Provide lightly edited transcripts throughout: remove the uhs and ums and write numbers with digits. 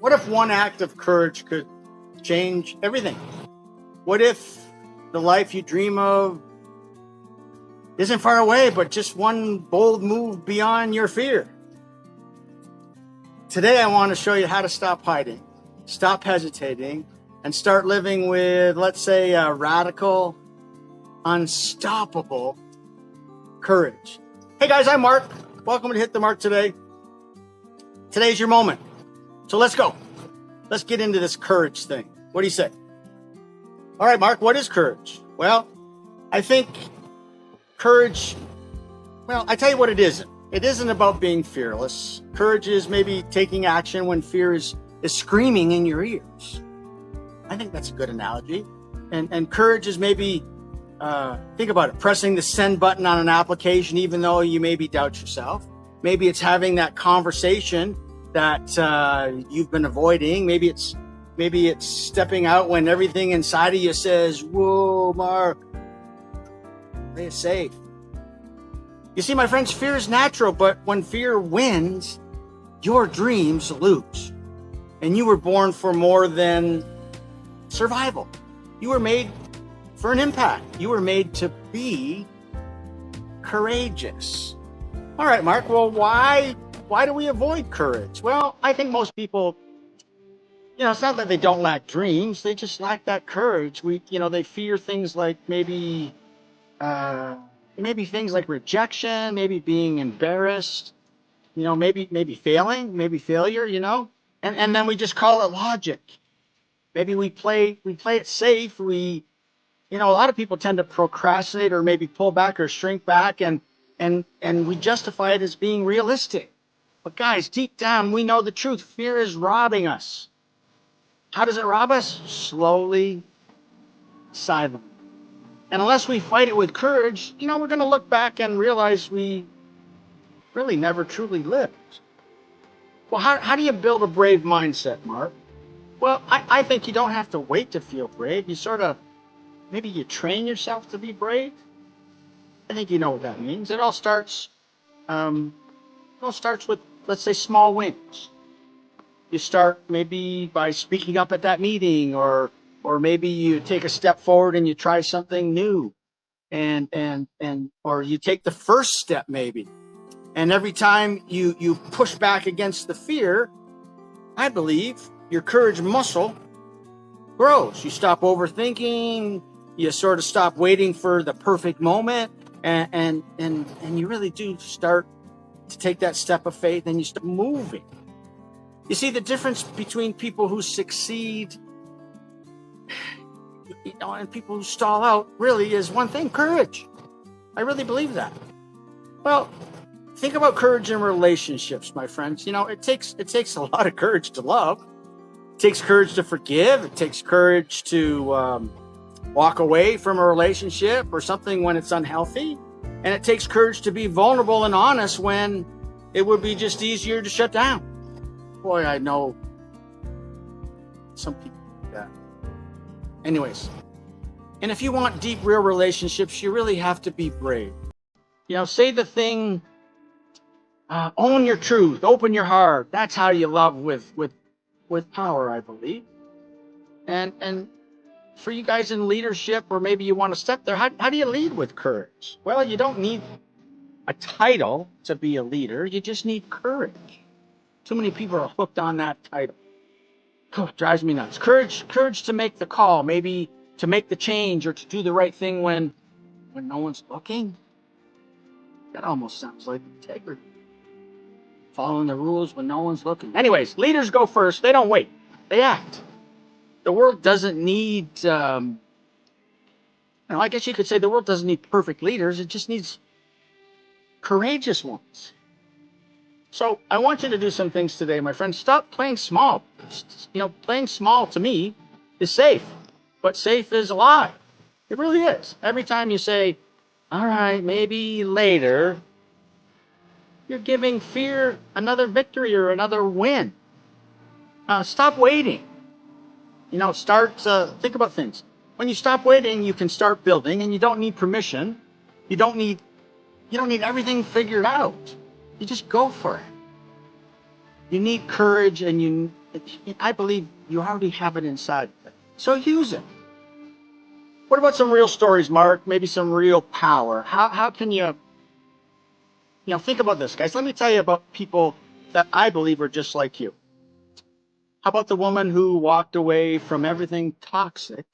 What if one act of courage could change everything? What if the life you dream of isn't far away, but just one bold move beyond your fear? Today, I want to show you how to stop hiding, stop hesitating, and start living with, let's say, a radical, unstoppable courage. Hey guys, I'm Mark. Welcome to Hit the Mark today. Today's your moment. So let's go. Let's get into this courage thing. What do you say? All right, Mark, what is courage? Well, I think courage, I tell you what it isn't. It isn't about being fearless. Courage is maybe taking action when fear is screaming in your ears. I think that's a good analogy. And courage is maybe, think about it, pressing the send button on an application even though you maybe doubt yourself. Maybe it's having that conversation that you've been avoiding. Maybe it's stepping out when everything inside of you says, "Whoa, Mark, play it safe." You see, my friends, fear is natural, but when fear wins, your dreams lose. And you were born for more than survival. You were made for an impact. You were made to be courageous. All right, Mark, well, why do we avoid courage? Well, I think most people, it's not that they don't lack dreams. They just lack that courage. They fear things like maybe things like rejection, maybe being embarrassed, maybe failing, maybe failure, and then we just call it logic. Maybe we play it safe. A lot of people tend to procrastinate or maybe pull back or shrink back and we justify it as being realistic. But guys, deep down, we know the truth. Fear is robbing us. How does it rob us? Slowly, silently. And unless we fight it with courage, we're going to look back and realize we really never truly lived. Well, how do you build a brave mindset, Mark? Well, I think you don't have to wait to feel brave. Maybe you train yourself to be brave. I think you know what that means. It all starts with, let's say, small wins. You start maybe by speaking up at that meeting, or maybe you take a step forward and you try something new, or you take the first step maybe. And every time you push back against the fear, I believe your courage muscle grows. You stop overthinking. You sort of stop waiting for the perfect moment, and you really do start to take that step of faith, and you start moving. You see, the difference between people who succeed, and people who stall out really is one thing: courage. I really believe that. Well, think about courage in relationships, my friends. It takes a lot of courage to love. It takes courage to forgive. It takes courage to walk away from a relationship or something when it's unhealthy. And it takes courage to be vulnerable and honest when it would be just easier to shut down. Boy, I know some people do that. Anyways, and if you want deep, real relationships, you really have to be brave. Say the thing, own your truth, open your heart. That's how you love with power, I believe. And for you guys in leadership, or maybe you want to step there, how do you lead with courage? Well, you don't need a title to be a leader. You just need courage. Too many people are hooked on that title. Oh, it drives me nuts. Courage to make the call, maybe to make the change or to do the right thing when no one's looking. That almost sounds like integrity. Following the rules when no one's looking. Anyways, leaders go first. They don't wait. They act. The world doesn't need, I guess you could say the world doesn't need perfect leaders. It just needs courageous ones. So I want you to do some things today, my friend. Stop playing small. Playing small to me is safe, but safe is a lie. It really is. Every time you say, all right, maybe later, you're giving fear another victory or another win. Stop waiting. Think about things. When you stop waiting, you can start building, and you don't need permission. You don't need everything figured out. You just go for it. You need courage, and I believe you already have it inside. So use it. What about some real stories, Mark? Maybe some real power. How can think about this, guys. Let me tell you about people that I believe are just like you. How about the woman who walked away from everything toxic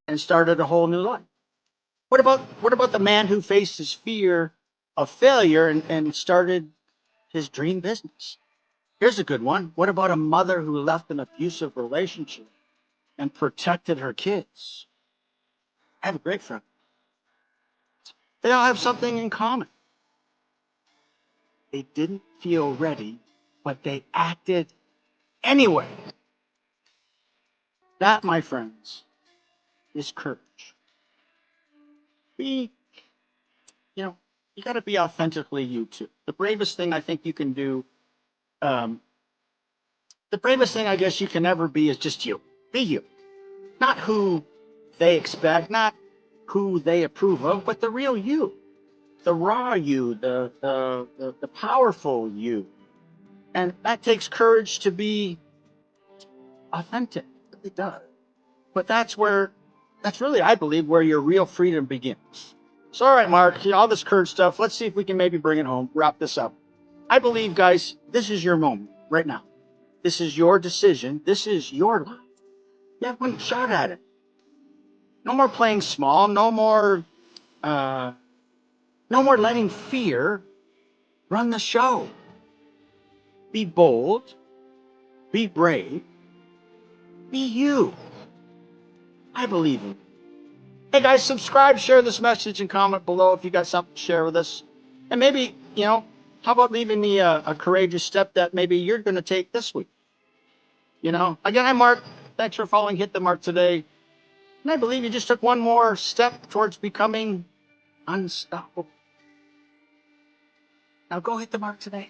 and started a whole new life? What about the man who faced his fear of failure and started his dream business? Here's a good one. What about a mother who left an abusive relationship and protected her kids? I have a great friend. They all have something in common. They didn't feel ready, but they acted anyway. That, my friends, is courage. Be, you know, you got to be authentically you too. The bravest thing I think you can do, um, the bravest thing I guess you can ever be is just you. Be you. Not who they expect, not who they approve of, but the real you. The raw you, the powerful you. And that takes courage to be authentic. It really does. But that's really, I believe, where your real freedom begins. So, all right, Mark, all this courage stuff, let's see if we can maybe bring it home, wrap this up. I believe, guys, this is your moment right now. This is your decision. This is your life. You have one shot at it. No more playing small. Uh, no more letting fear run the show. Be bold. Be brave. Be you. I believe in you. Hey guys, subscribe, share this message, and comment below if you got something to share with us. And maybe, how about leaving me a courageous step that maybe you're going to take this week? Again, I'm Mark. Thanks for following Hit the Mark today. And I believe you just took one more step towards becoming unstoppable. Now go hit the mark today.